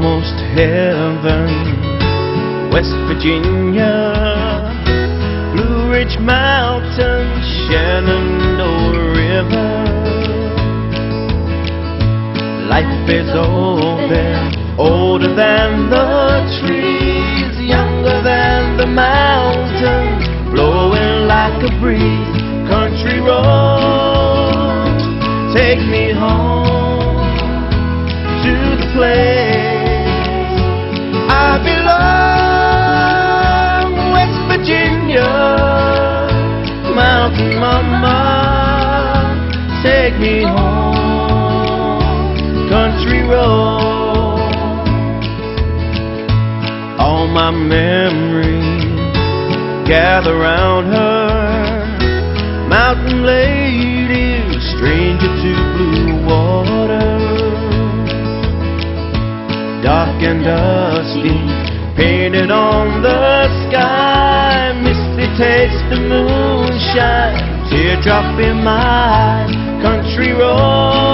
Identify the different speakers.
Speaker 1: almost heaven. West Virginia, Blue Ridge Mountains, Shenandoah River. Life is old there, older than the trees, younger than the mountains, blowing like a breeze. Country road, take me home to the place I belong. West Virginia, mountain mama, take me home. Country road, all my memories gather round her. Mountain lady, stranger to blue water, dark and dusty, painted on the sky. Misty taste of moonshine, teardrop in my eye. Country road.